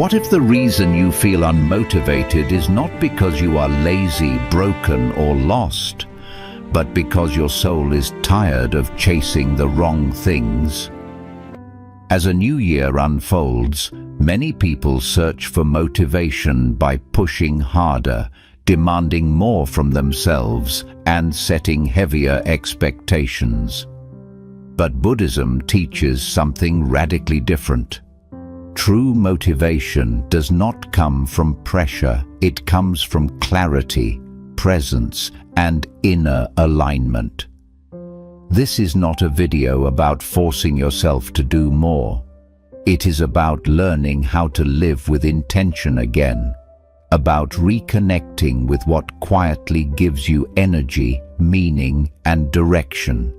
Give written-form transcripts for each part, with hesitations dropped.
What if the reason you feel unmotivated is not because you are lazy, broken, or lost, but because your soul is tired of chasing the wrong things? As a new year unfolds, many people search for motivation by pushing harder, demanding more from themselves, and setting heavier expectations. But Buddhism teaches something radically different. True motivation does not come from pressure, it comes from clarity, presence, and inner alignment. This is not a video about forcing yourself to do more. It is about learning how to live with intention again, about reconnecting with what quietly gives you energy, meaning, and direction.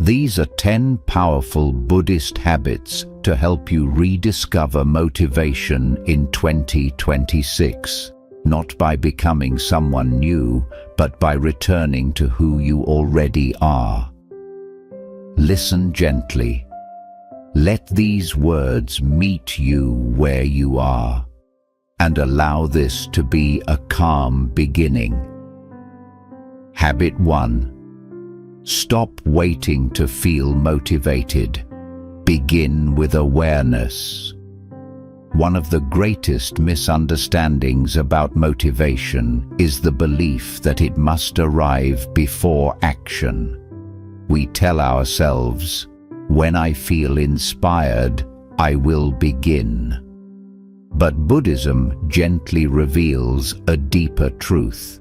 These are 10 powerful Buddhist habits to help you rediscover motivation in 2026, not by becoming someone new, but by returning to who you already are. Listen gently. Let these words meet you where you are, and allow this to be a calm beginning. Habit 1. Stop waiting to feel motivated. Begin with awareness. One of the greatest misunderstandings about motivation is the belief that it must arrive before action. We tell ourselves, "When I feel inspired, I will begin." But Buddhism gently reveals a deeper truth.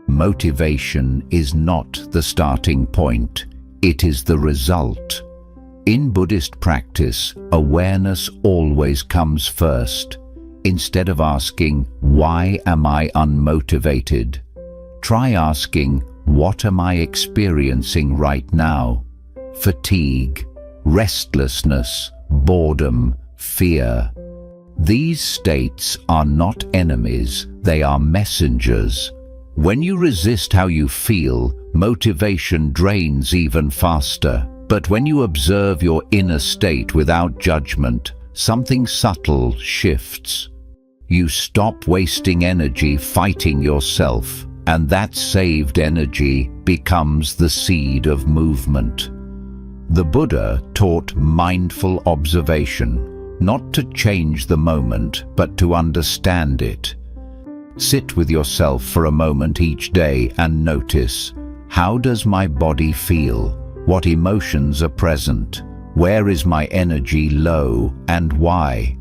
Motivation is not the starting point, it is the result. In Buddhist practice, awareness always comes first. Instead of asking, "Why am I unmotivated?" try asking, "What am I experiencing right now?" Fatigue, restlessness, boredom, fear. These states are not enemies, they are messengers. When you resist how you feel, motivation drains even faster. But when you observe your inner state without judgment, something subtle shifts. You stop wasting energy fighting yourself, and that saved energy becomes the seed of movement. The Buddha taught mindful observation, not to change the moment, but to understand it. Sit with yourself for a moment each day and notice, how does my body feel? What emotions are present? Where is my energy low, and why?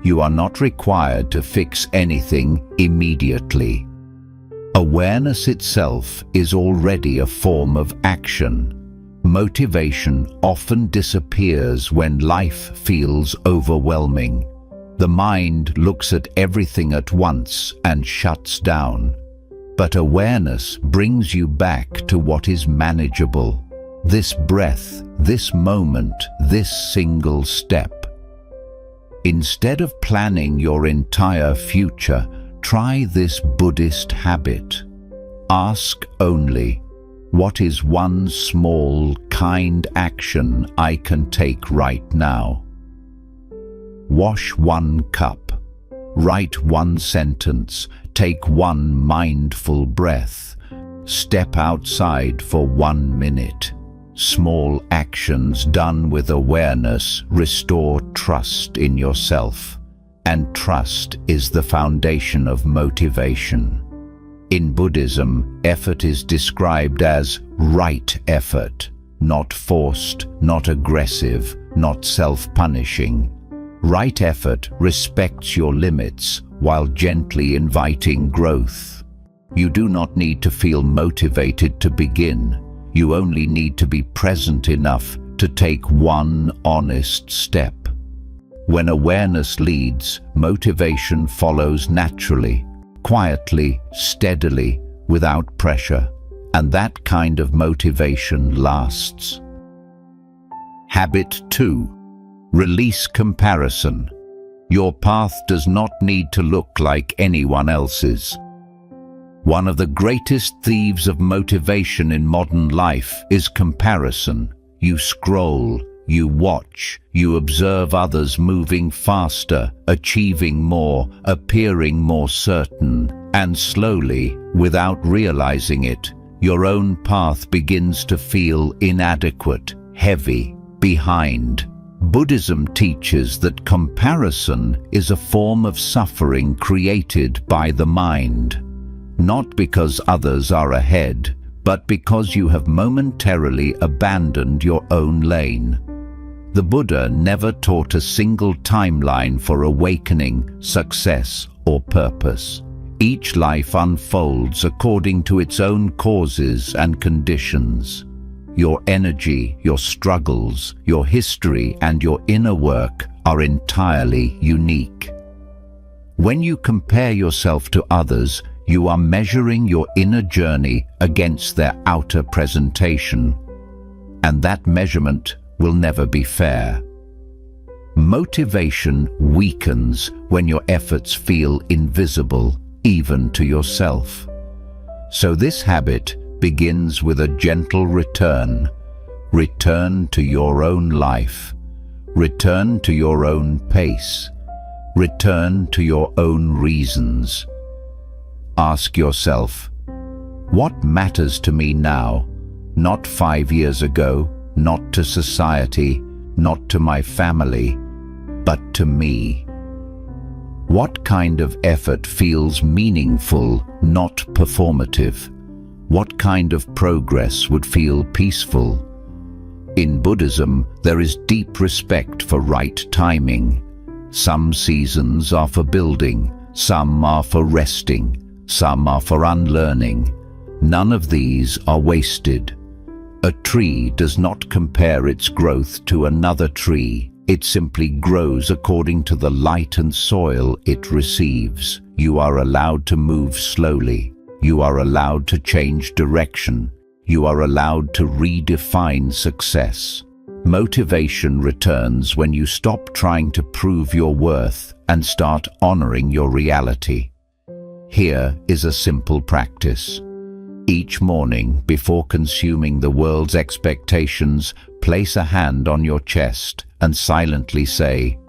You are not required to fix anything immediately. Awareness itself is already a form of action. Motivation often disappears when life feels overwhelming. The mind looks at everything at once and shuts down. But awareness brings you back to what is manageable. This breath, this moment, this single step. Instead of planning your entire future, try this Buddhist habit. Ask only, what is one small, kind action I can take right now? Wash one cup, write one sentence, take one mindful breath, step outside for 1 minute. Small actions done with awareness restore trust in yourself, and trust is the foundation of motivation. In Buddhism, effort is described as right effort, not forced, not aggressive, not self-punishing. Right effort respects your limits while gently inviting growth. You do not need to feel motivated to begin. You only need to be present enough to take one honest step. When awareness leads, motivation follows naturally, quietly, steadily, without pressure, and that kind of motivation lasts. Habit 2. Release comparison. Your path does not need to look like anyone else's. One of the greatest thieves of motivation in modern life is comparison. You scroll, You watch, you observe others moving faster, achieving more, appearing more certain, and slowly, without realizing it, your own path begins to feel inadequate, heavy, behind. Buddhism teaches that comparison is a form of suffering created by the mind, not because others are ahead, but because you have momentarily abandoned your own lane. The Buddha never taught a single timeline for awakening, success, or purpose. Each life unfolds according to its own causes and conditions. Your energy, your struggles, your history, and your inner work are entirely unique. When you compare yourself to others, you are measuring your inner journey against their outer presentation, and that measurement will never be fair. Motivation weakens when your efforts feel invisible, even to yourself. So this habit begins with a gentle return. Return to your own life. Return to your own pace. Return to your own reasons. Ask yourself, what matters to me now? Not 5 years ago, not to society, not to my family, but to me. What kind of effort feels meaningful, not performative? What kind of progress would feel peaceful? In Buddhism, there is deep respect for right timing. Some seasons are for building, some are for resting, some are for unlearning. None of these are wasted. A tree does not compare its growth to another tree. It simply grows according to the light and soil it receives. You are allowed to move slowly. You are allowed to change direction. You are allowed to redefine success. Motivation returns when you stop trying to prove your worth and start honoring your reality. Here is a simple practice. Each morning, before consuming the world's expectations, place a hand on your chest and silently say,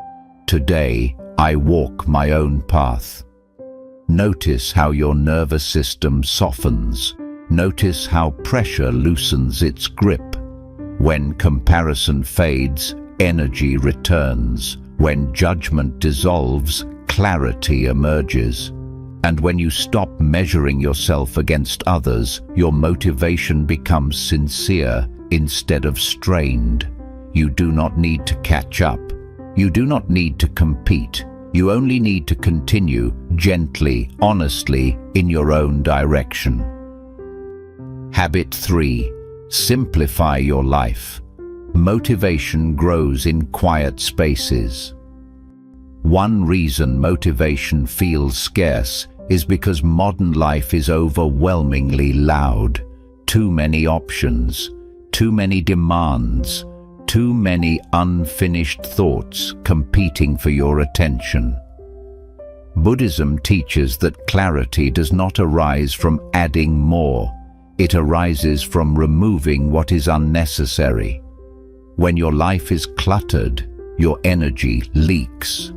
"Today, I walk my own path." Notice how your nervous system softens. Notice how pressure loosens its grip. When comparison fades, energy returns. When judgment dissolves, clarity emerges. And when you stop measuring yourself against others, your motivation becomes sincere instead of strained. You do not need to catch up. You do not need to compete. You only need to continue gently, honestly, in your own direction. Habit 3. Simplify your life. Motivation grows in quiet spaces. One reason motivation feels scarce is because modern life is overwhelmingly loud. Too many options, too many demands, too many unfinished thoughts competing for your attention. Buddhism teaches that clarity does not arise from adding more. It arises from removing what is unnecessary. When your life is cluttered, your energy leaks.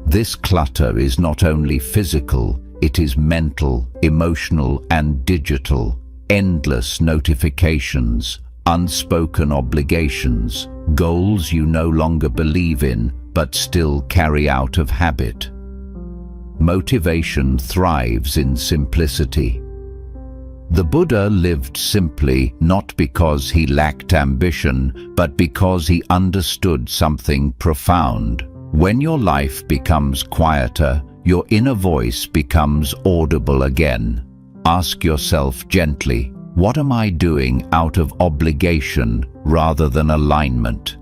This clutter is not only physical, it is mental, emotional, and digital. Endless notifications, unspoken obligations, goals you no longer believe in but still carry out of habit. Motivation thrives in simplicity. The Buddha lived simply not because he lacked ambition, but because he understood something profound. When your life becomes quieter, your inner voice becomes audible again. Ask yourself gently, what am I doing out of obligation rather than alignment?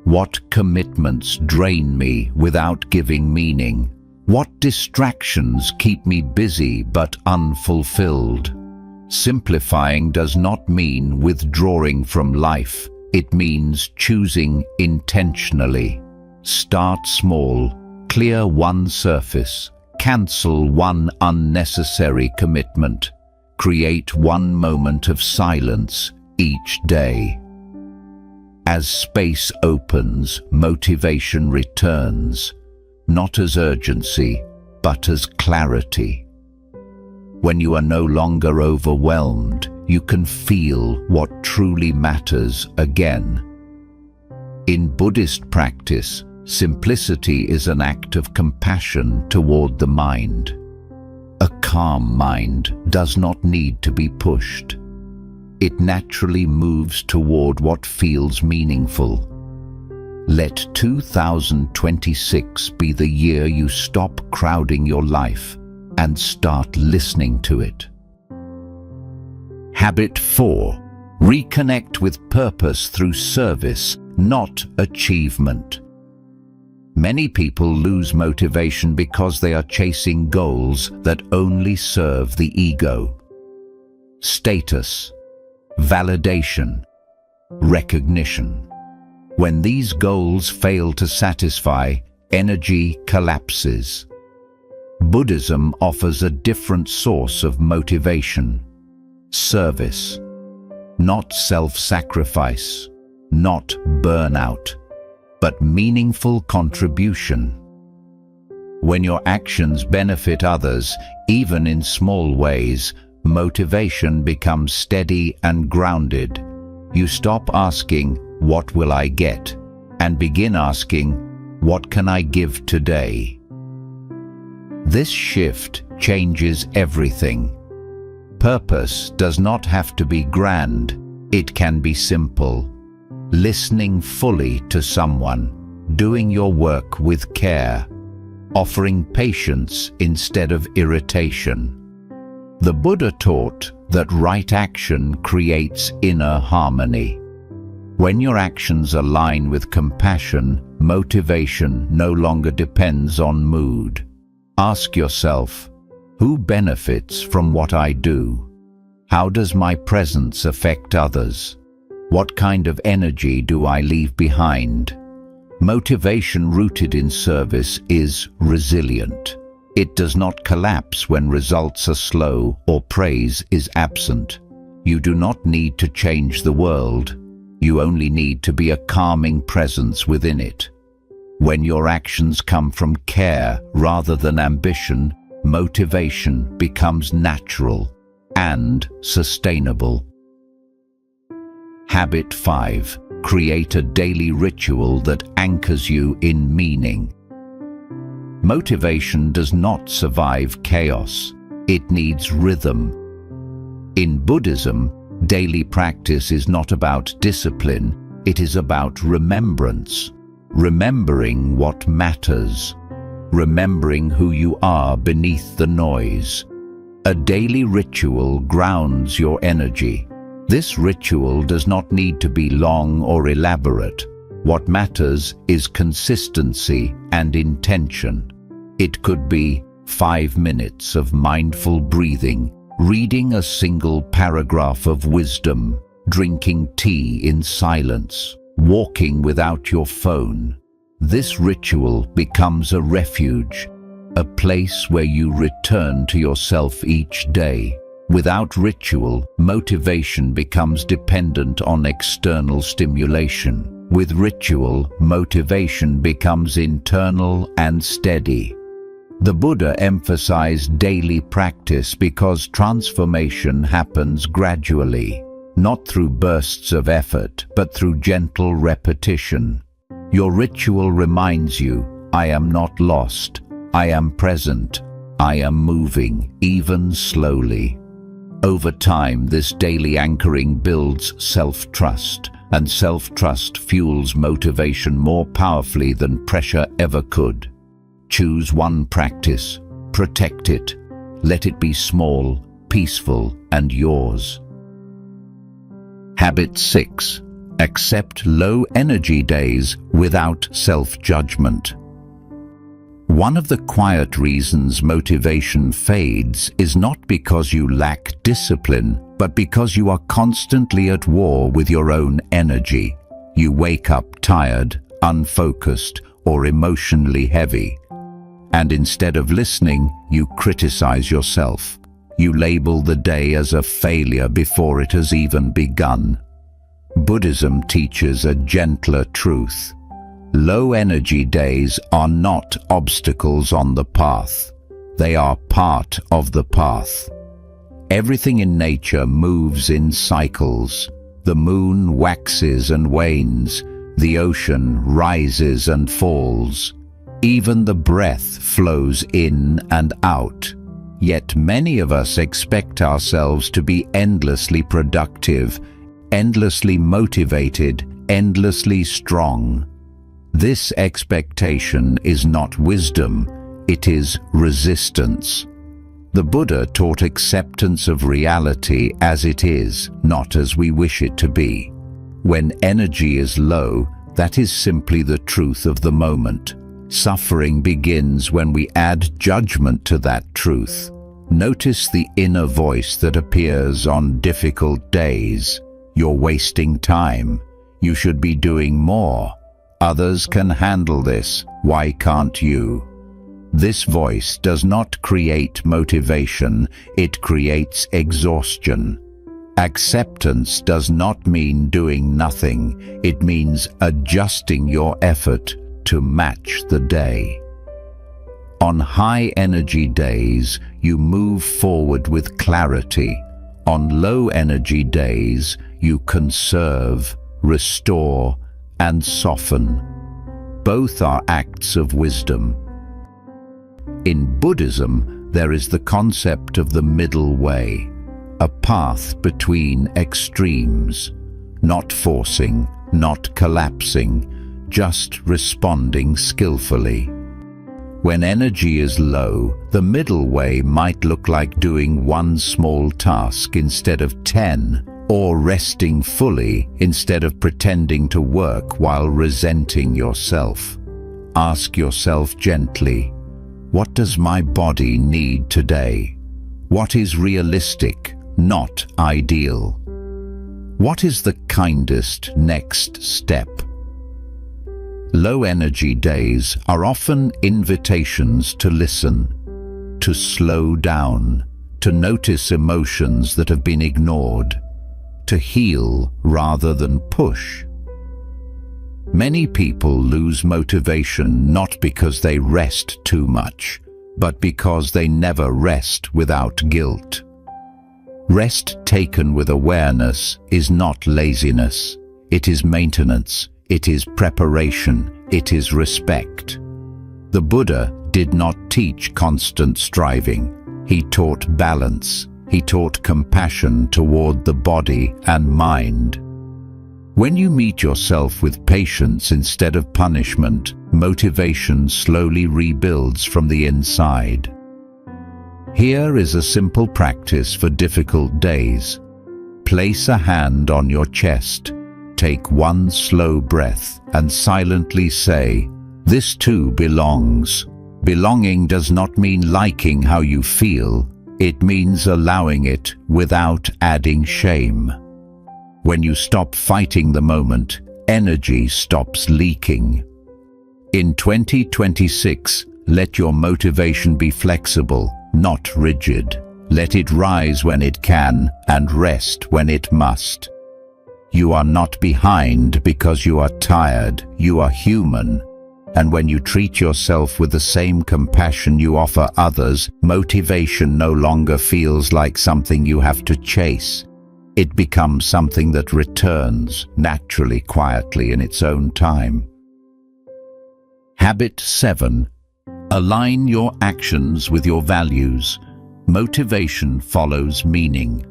What commitments drain me without giving meaning? What distractions keep me busy but unfulfilled? Simplifying does not mean withdrawing from life. It means choosing intentionally. Start small, clear one surface, cancel one unnecessary commitment. Create one moment of silence each day. As space opens, motivation returns, not as urgency, but as clarity. When you are no longer overwhelmed, you can feel what truly matters again. In Buddhist practice, simplicity is an act of compassion toward the mind. A calm mind does not need to be pushed. It naturally moves toward what feels meaningful. Let 2026 be the year you stop crowding your life and start listening to it. Habit 4. Reconnect with purpose through service, not achievement. Many people lose motivation because they are chasing goals that only serve the ego. Status, validation, recognition. When these goals fail to satisfy, energy collapses. Buddhism offers a different source of motivation. Service, not self-sacrifice, not burnout, but meaningful contribution. When your actions benefit others, even in small ways, motivation becomes steady and grounded. You stop asking, "What will I get?" and begin asking, "What can I give today?" This shift changes everything. Purpose does not have to be grand, it can be simple. Listening fully to someone, doing your work with care, offering patience instead of irritation. The Buddha taught that right action creates inner harmony. When your actions align with compassion, motivation no longer depends on mood. Ask yourself, who benefits from what I do? How does my presence affect others? What kind of energy do I leave behind? Motivation rooted in service is resilient. It does not collapse when results are slow or praise is absent. You do not need to change the world. You only need to be a calming presence within it. When your actions come from care rather than ambition, motivation becomes natural and sustainable. Habit 5. Create a daily ritual that anchors you in meaning. Motivation does not survive chaos. It needs rhythm. In Buddhism, daily practice is not about discipline, it is about remembrance. Remembering what matters. Remembering who you are beneath the noise. A daily ritual grounds your energy. This ritual does not need to be long or elaborate. What matters is consistency and intention. It could be 5 minutes of mindful breathing, reading a single paragraph of wisdom, drinking tea in silence, walking without your phone. This ritual becomes a refuge, a place where you return to yourself each day. Without ritual, motivation becomes dependent on external stimulation. With ritual, motivation becomes internal and steady. The Buddha emphasized daily practice because transformation happens gradually, not through bursts of effort, but through gentle repetition. Your ritual reminds you, I am not lost, I am present, I am moving, even slowly. Over time, this daily anchoring builds self-trust, and self-trust fuels motivation more powerfully than pressure ever could. Choose one practice, protect it, let it be small, peaceful, and yours. Habit 6. Accept low-energy days without self-judgment. One of the quiet reasons motivation fades is not because you lack discipline, but because you are constantly at war with your own energy. You wake up tired, unfocused, or emotionally heavy. And instead of listening, you criticize yourself. You label the day as a failure before it has even begun. Buddhism teaches a gentler truth. Low energy days are not obstacles on the path. They are part of the path. Everything in nature moves in cycles. The moon waxes and wanes. The ocean rises and falls. Even the breath flows in and out. Yet many of us expect ourselves to be endlessly productive, endlessly motivated, endlessly strong. This expectation is not wisdom, it is resistance. The Buddha taught acceptance of reality as it is, not as we wish it to be. When energy is low, that is simply the truth of the moment. Suffering begins when we add judgment to that truth. Notice the inner voice that appears on difficult days. You're wasting time. You should be doing more. Others can handle this. Why can't you? This voice does not create motivation, it creates exhaustion. Acceptance does not mean doing nothing, it means adjusting your effort to match the day. On high energy days, you move forward with clarity. On low energy days, you conserve, restore, and soften. Both are acts of wisdom. In Buddhism, there is the concept of the middle way, a path between extremes, not forcing, not collapsing, just responding skillfully. When energy is low, the middle way might look like doing one small task instead of 10, or resting fully instead of pretending to work while resenting yourself. Ask yourself gently, what does my body need today? What is realistic, not ideal? What is the kindest next step? Low energy days are often invitations to listen, to slow down, to notice emotions that have been ignored, to heal rather than push. Many people lose motivation not because they rest too much, but because they never rest without guilt. Rest taken with awareness is not laziness. It is maintenance, it is preparation, it is respect. The Buddha did not teach constant striving. He taught balance. He taught compassion toward the body and mind. When you meet yourself with patience instead of punishment, motivation slowly rebuilds from the inside. Here is a simple practice for difficult days. Place a hand on your chest, take one slow breath, and silently say, "This too belongs." Belonging does not mean liking how you feel. It means allowing it without adding shame. When you stop fighting the moment, energy stops leaking. In 2026, let your motivation be flexible, not rigid. Let it rise when it can and rest when it must. You are not behind because you are tired, you are human. And when you treat yourself with the same compassion you offer others, motivation no longer feels like something you have to chase. It becomes something that returns naturally, quietly in its own time. Habit 7. Align your actions with your values. Motivation follows meaning.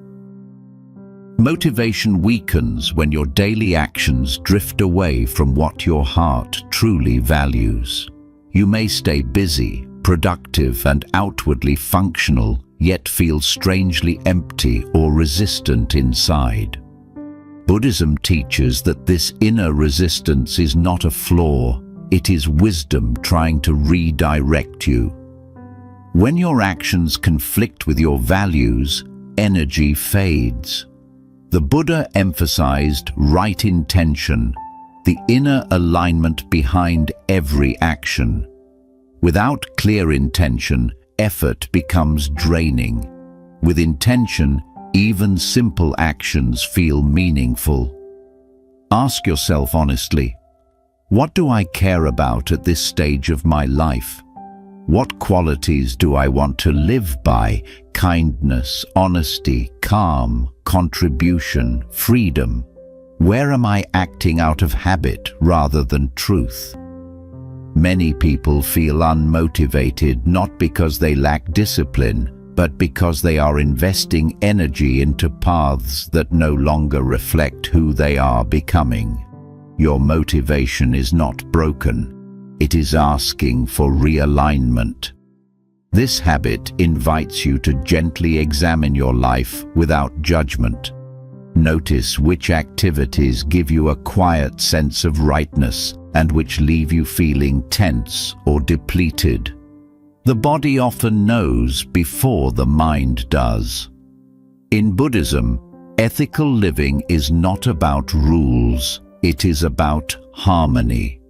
Motivation weakens when your daily actions drift away from what your heart truly values. You may stay busy, productive, and outwardly functional, yet feel strangely empty or resistant inside. Buddhism teaches that this inner resistance is not a flaw, it is wisdom trying to redirect you. When your actions conflict with your values, energy fades. The Buddha emphasized right intention, the inner alignment behind every action. Without clear intention, effort becomes draining. With intention, even simple actions feel meaningful. Ask yourself honestly, what do I care about at this stage of my life? What qualities do I want to live by? Kindness, honesty, calm, contribution, freedom. Where am I acting out of habit rather than truth? Many people feel unmotivated not because they lack discipline, but because they are investing energy into paths that no longer reflect who they are becoming. Your motivation is not broken. It is asking for realignment. This habit invites you to gently examine your life without judgment. Notice which activities give you a quiet sense of rightness and which leave you feeling tense or depleted. The body often knows before the mind does. In Buddhism, ethical living is not about rules, it is about harmony.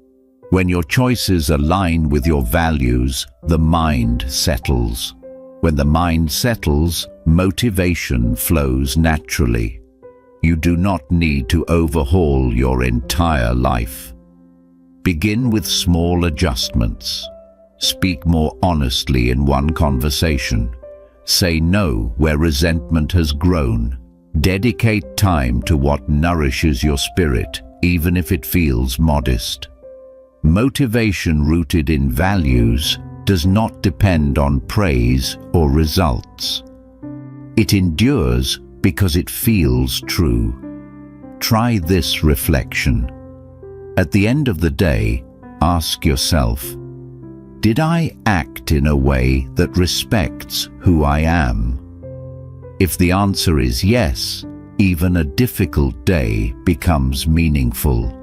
When your choices align with your values, the mind settles. When the mind settles, motivation flows naturally. You do not need to overhaul your entire life. Begin with small adjustments. Speak more honestly in one conversation. Say no where resentment has grown. Dedicate time to what nourishes your spirit, even if it feels modest. Motivation rooted in values does not depend on praise or results. It endures because it feels true. Try this reflection. At the end of the day, ask yourself, did I act in a way that respects who I am? If the answer is yes, even a difficult day becomes meaningful.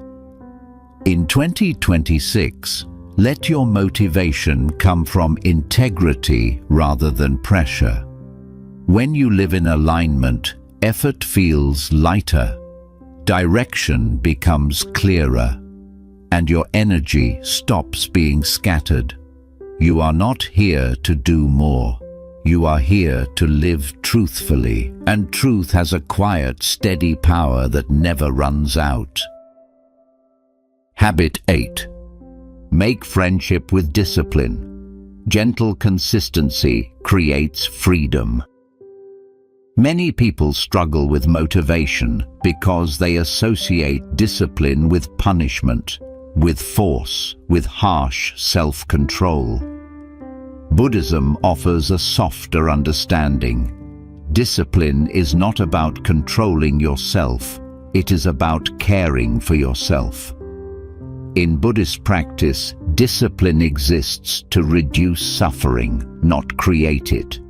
In 2026, let your motivation come from integrity rather than pressure. When you live in alignment, effort feels lighter, direction becomes clearer, and your energy stops being scattered. You are not here to do more. You are here to live truthfully, and truth has a quiet, steady power that never runs out. Habit 8. Make friendship with discipline. Gentle consistency creates freedom. Many people struggle with motivation because they associate discipline with punishment, with force, with harsh self-control. Buddhism offers a softer understanding. Discipline is not about controlling yourself, it is about caring for yourself. In Buddhist practice, discipline exists to reduce suffering, not create it.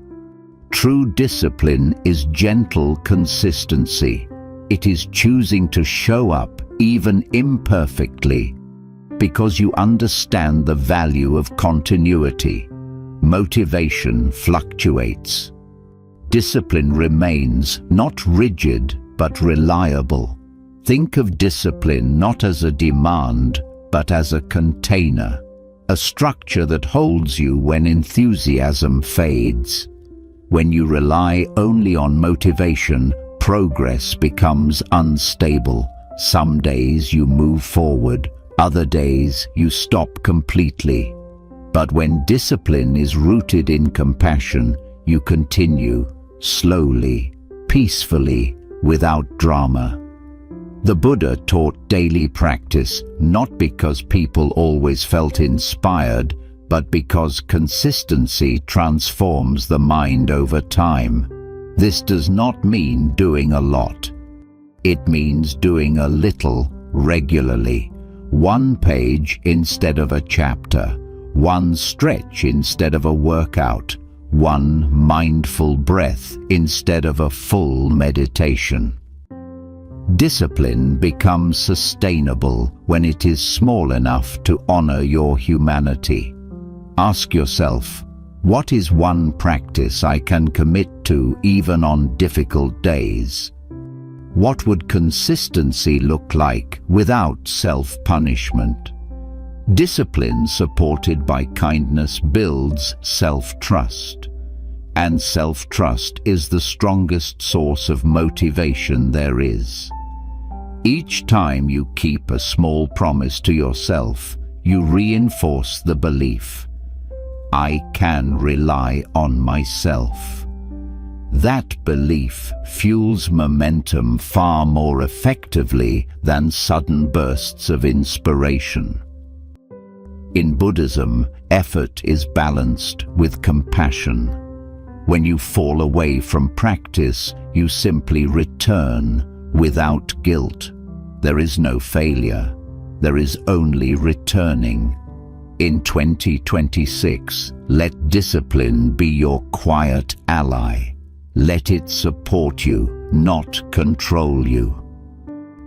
True discipline is gentle consistency. It is choosing to show up, even imperfectly, because you understand the value of continuity. Motivation fluctuates. Discipline remains not rigid but reliable. Think of discipline not as a demand but as a container, a structure that holds you when enthusiasm fades. When you rely only on motivation, progress becomes unstable. Some days you move forward, other days you stop completely. But when discipline is rooted in compassion, you continue, slowly, peacefully, without drama. The Buddha taught daily practice not because people always felt inspired, but because consistency transforms the mind over time. This does not mean doing a lot. It means doing a little regularly. One page instead of a chapter. One stretch instead of a workout, one mindful breath instead of a full meditation. Discipline becomes sustainable when it is small enough to honor your humanity. Ask yourself, what is one practice I can commit to even on difficult days? What would consistency look like without self-punishment? Discipline supported by kindness builds self-trust, and self-trust is the strongest source of motivation there is. Each time you keep a small promise to yourself, you reinforce the belief, I can rely on myself. That belief fuels momentum far more effectively than sudden bursts of inspiration. In Buddhism, effort is balanced with compassion. When you fall away from practice, you simply return without guilt. There is no failure. There is only returning. In 2026, let discipline be your quiet ally. Let it support you, not control you.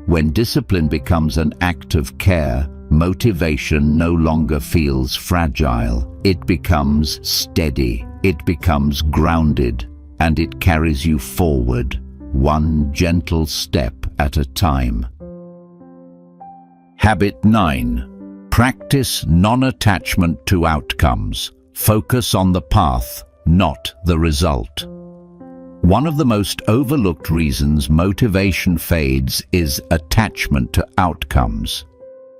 When discipline becomes an act of care, motivation no longer feels fragile. It becomes steady, it becomes grounded, and it carries you forward, one gentle step at a time. Habit 9. Practice non-attachment to outcomes. Focus on the path, not the result. One of the most overlooked reasons motivation fades is attachment to outcomes.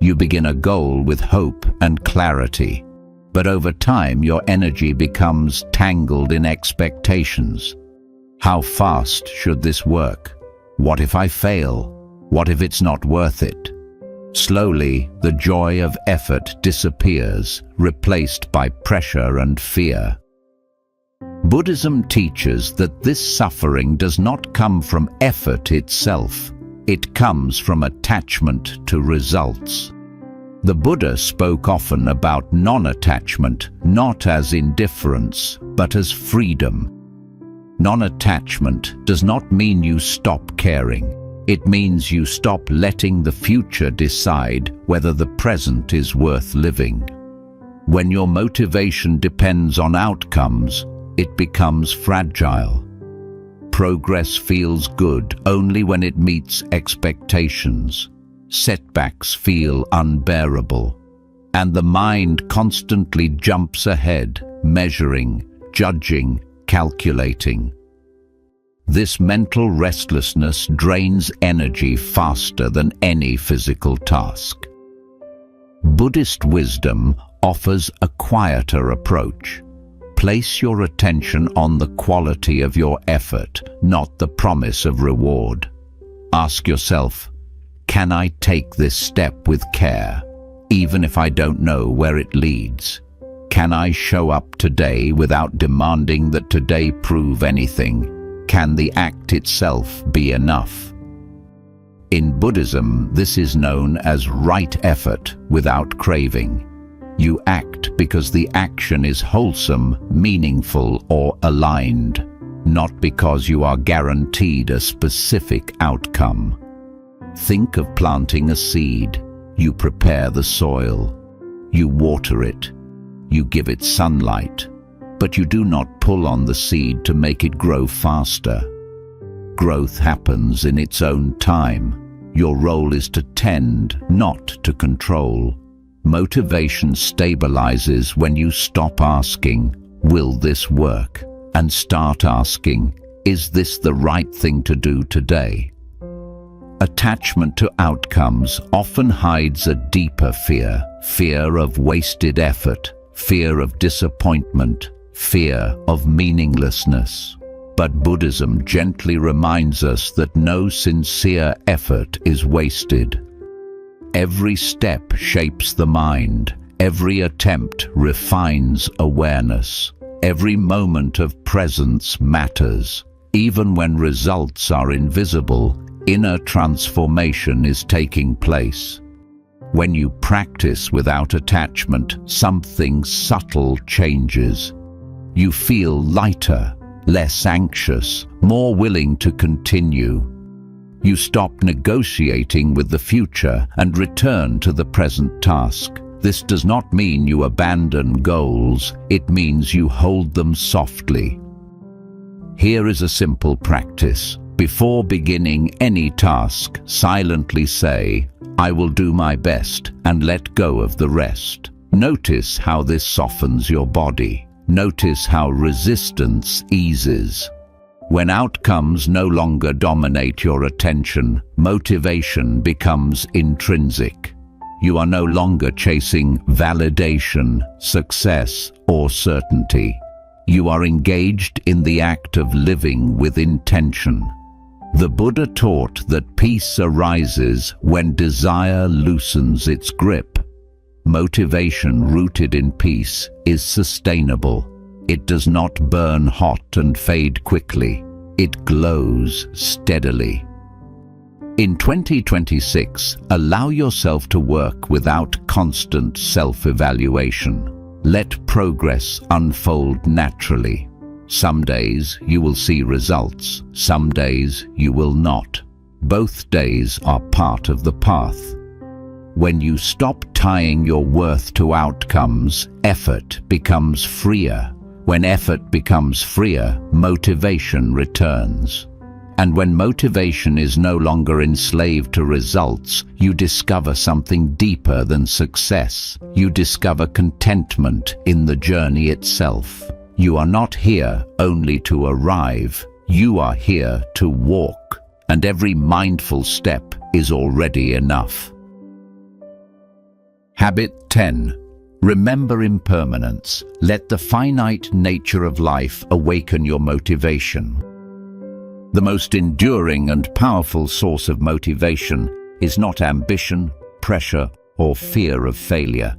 You begin a goal with hope and clarity, but over time your energy becomes tangled in expectations. How fast should this work? What if I fail? What if it's not worth it? Slowly, the joy of effort disappears, replaced by pressure and fear. Buddhism teaches that this suffering does not come from effort itself. It comes from attachment to results. The Buddha spoke often about non-attachment, not as indifference, but as freedom. Non-attachment does not mean you stop caring. It means you stop letting the future decide whether the present is worth living. When your motivation depends on outcomes, it becomes fragile. Progress feels good only when it meets expectations. Setbacks feel unbearable, and the mind constantly jumps ahead, measuring, judging, calculating. This mental restlessness drains energy faster than any physical task. Buddhist wisdom offers a quieter approach. Place your attention on the quality of your effort, not the promise of reward. Ask yourself, can I take this step with care, even if I don't know where it leads? Can I show up today without demanding that today prove anything? Can the act itself be enough? In Buddhism, this is known as right effort without craving. You act because the action is wholesome, meaningful, or aligned, not because you are guaranteed a specific outcome. Think of planting a seed. You prepare the soil. You water it. You give it sunlight. But you do not pull on the seed to make it grow faster. Growth happens in its own time. Your role is to tend, not to control. Motivation stabilizes when you stop asking, will this work? And start asking, is this the right thing to do today? Attachment to outcomes often hides a deeper fear, fear of wasted effort, fear of disappointment, fear of meaninglessness. But Buddhism gently reminds us that no sincere effort is wasted. Every step shapes the mind. Every attempt refines awareness. Every moment of presence matters. Even when results are invisible, inner transformation is taking place. When you practice without attachment, something subtle changes. You feel lighter, less anxious, more willing to continue. You stop negotiating with the future and return to the present task. This does not mean you abandon goals, it means you hold them softly. Here is a simple practice. Before beginning any task, silently say, I will do my best, and let go of the rest. Notice how this softens your body. Notice how resistance eases. When outcomes no longer dominate your attention, motivation becomes intrinsic. You are no longer chasing validation, success, or certainty. You are engaged in the act of living with intention. The Buddha taught that peace arises when desire loosens its grip. Motivation rooted in peace is sustainable. It does not burn hot and fade quickly. It glows steadily. In 2026, allow yourself to work without constant self-evaluation. Let progress unfold naturally. Some days you will see results, some days you will not. Both days are part of the path. When you stop tying your worth to outcomes, effort becomes freer. When effort becomes freer, motivation returns. And when motivation is no longer enslaved to results, you discover something deeper than success. You discover contentment in the journey itself. You are not here only to arrive. You are here to walk. And every mindful step is already enough. Habit 10. Remember impermanence. Let the finite nature of life awaken your motivation. The most enduring and powerful source of motivation is not ambition, pressure, or fear of failure.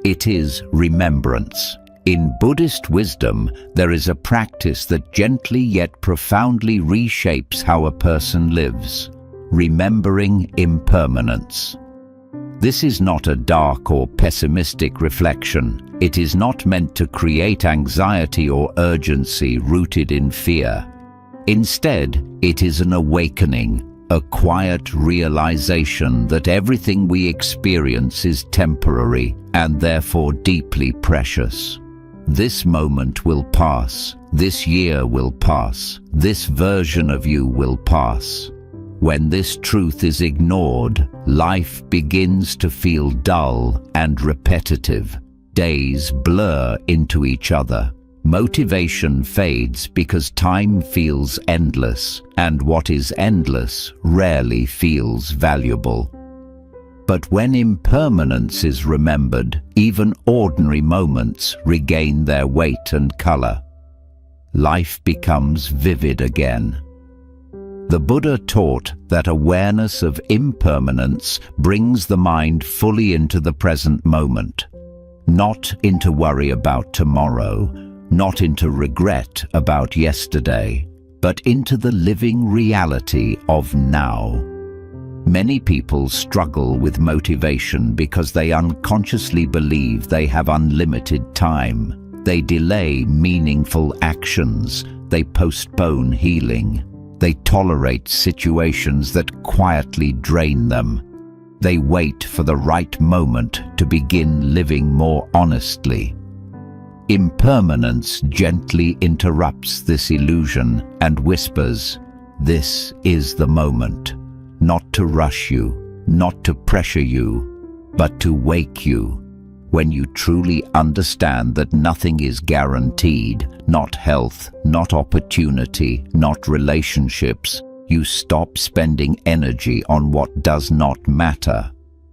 It is remembrance. In Buddhist wisdom, there is a practice that gently yet profoundly reshapes how a person lives. Remembering impermanence. This is not a dark or pessimistic reflection. It is not meant to create anxiety or urgency rooted in fear. Instead, it is an awakening, a quiet realization that everything we experience is temporary and therefore deeply precious. This moment will pass. This year will pass. This version of you will pass. When this truth is ignored, life begins to feel dull and repetitive. Days blur into each other. Motivation fades because time feels endless, and what is endless rarely feels valuable. But when impermanence is remembered, even ordinary moments regain their weight and color. Life becomes vivid again. The Buddha taught that awareness of impermanence brings the mind fully into the present moment, not into worry about tomorrow, not into regret about yesterday, but into the living reality of now. Many people struggle with motivation because they unconsciously believe they have unlimited time. They delay meaningful actions. They postpone healing. They tolerate situations that quietly drain them. They wait for the right moment to begin living more honestly. Impermanence gently interrupts this illusion and whispers, "This is the moment." Not to rush you, not to pressure you, but to wake you. When you truly understand that nothing is guaranteed, not health, not opportunity, not relationships, you stop spending energy on what does not matter.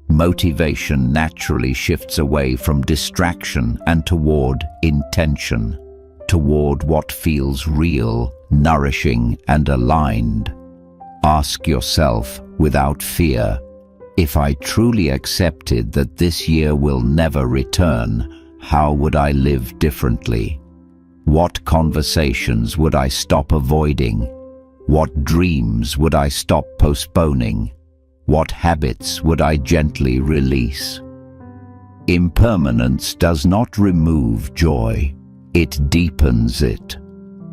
Motivation naturally shifts away from distraction and toward intention, toward what feels real, nourishing, and aligned. Ask yourself, without fear, if I truly accepted that this year will never return, how would I live differently? What conversations would I stop avoiding? What dreams would I stop postponing? What habits would I gently release? Impermanence does not remove joy, it deepens it.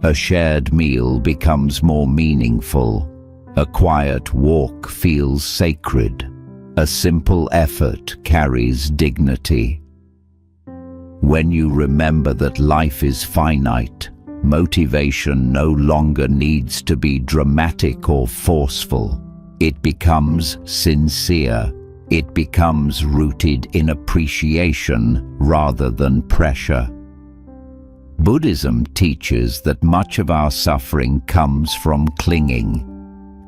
A shared meal becomes more meaningful. A quiet walk feels sacred. A simple effort carries dignity. When you remember that life is finite, motivation no longer needs to be dramatic or forceful. It becomes sincere. It becomes rooted in appreciation rather than pressure. Buddhism teaches that much of our suffering comes from clinging,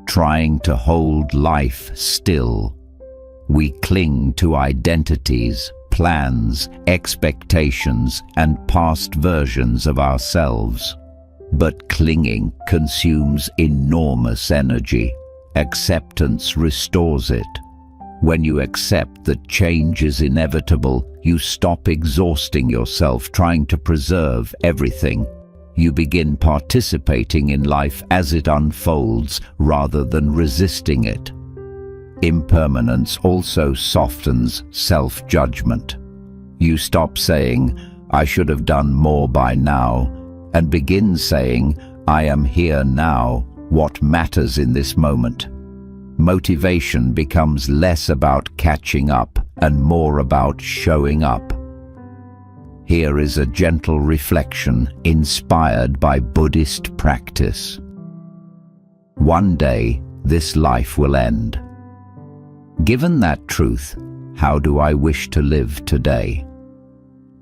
trying to hold life still. We cling to identities, plans, expectations, and past versions of ourselves. But clinging consumes enormous energy. Acceptance restores it. When you accept that change is inevitable, you stop exhausting yourself trying to preserve everything. You begin participating in life as it unfolds rather than resisting it. Impermanence also softens self-judgment. You stop saying, "I should have done more by now," and begin saying, "I am here now. What matters in this moment?" Motivation becomes less about catching up and more about showing up. Here is a gentle reflection inspired by Buddhist practice. One day, this life will end. Given that truth, how do I wish to live today?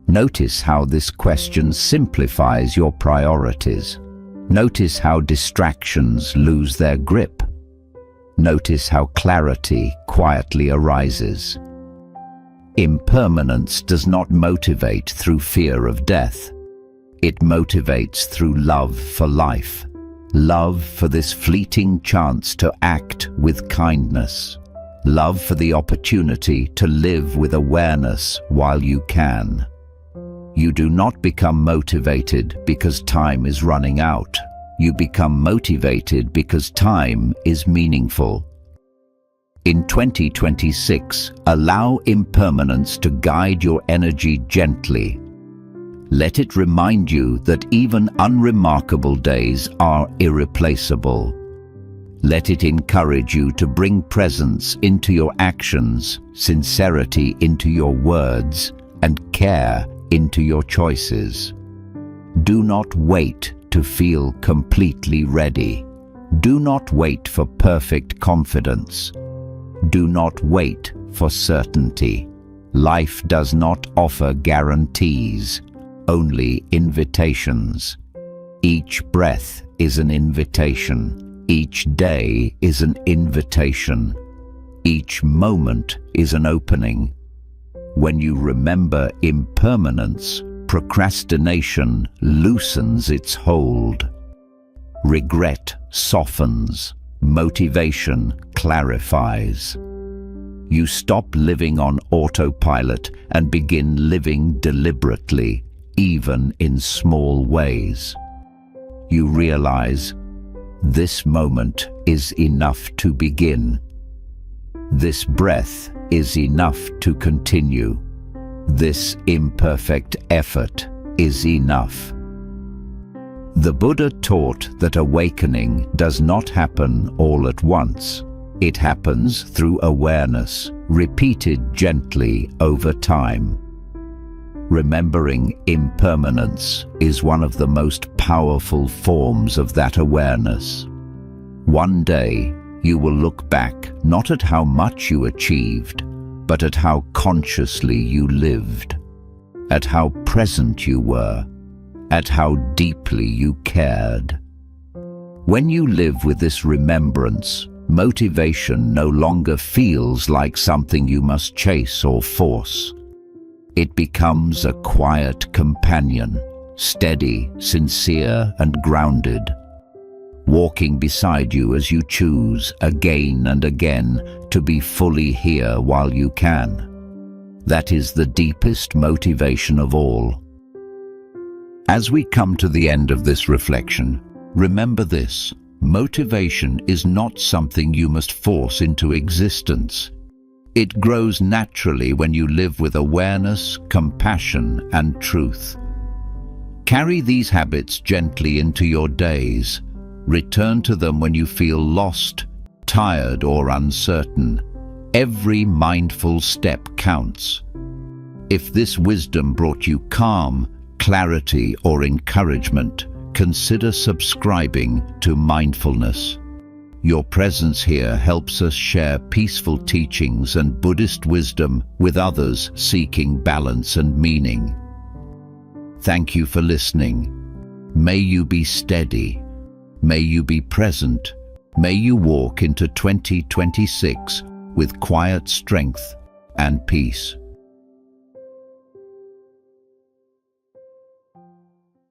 Notice how this question simplifies your priorities. Notice how distractions lose their grip. Notice how clarity quietly arises. Impermanence does not motivate through fear of death. It motivates through love for life, love for this fleeting chance to act with kindness, love for the opportunity to live with awareness while you can. You do not become motivated because time is running out. You become motivated because time is meaningful. In 2026, allow impermanence to guide your energy gently. Let it remind you that even unremarkable days are irreplaceable. Let it encourage you to bring presence into your actions, sincerity into your words, and care into your choices. Do not wait to feel completely ready. Do not wait for perfect confidence. Do not wait for certainty. Life does not offer guarantees, only invitations. Each breath is an invitation. Each day is an invitation. Each moment is an opening. When you remember impermanence, procrastination loosens its hold. Regret softens. Motivation clarifies. You stop living on autopilot and begin living deliberately, even in small ways. You realize, this moment is enough to begin. This breath is enough to continue. This imperfect effort is enough. The Buddha taught that awakening does not happen all at once. It happens through awareness, repeated gently over time. Remembering impermanence is one of the most powerful forms of that awareness. One day, you will look back not at how much you achieved, but at how consciously you lived, at how present you were, at how deeply you cared. When you live with this remembrance, motivation no longer feels like something you must chase or force. It becomes a quiet companion, steady, sincere, and grounded, walking beside you as you choose again and again to be fully here while you can. That is the deepest motivation of all. As we come to the end of this reflection, remember this: motivation is not something you must force into existence. It grows naturally when you live with awareness, compassion, and truth. Carry these habits gently into your days. Return to them when you feel lost, tired, or uncertain. Every mindful step counts. If this wisdom brought you calm, clarity, or encouragement, consider subscribing to Mindfulness. Your presence here helps us share peaceful teachings and Buddhist wisdom with others seeking balance and meaning. Thank you for listening. May you be steady. May you be present. May you walk into 2026 with quiet strength and peace.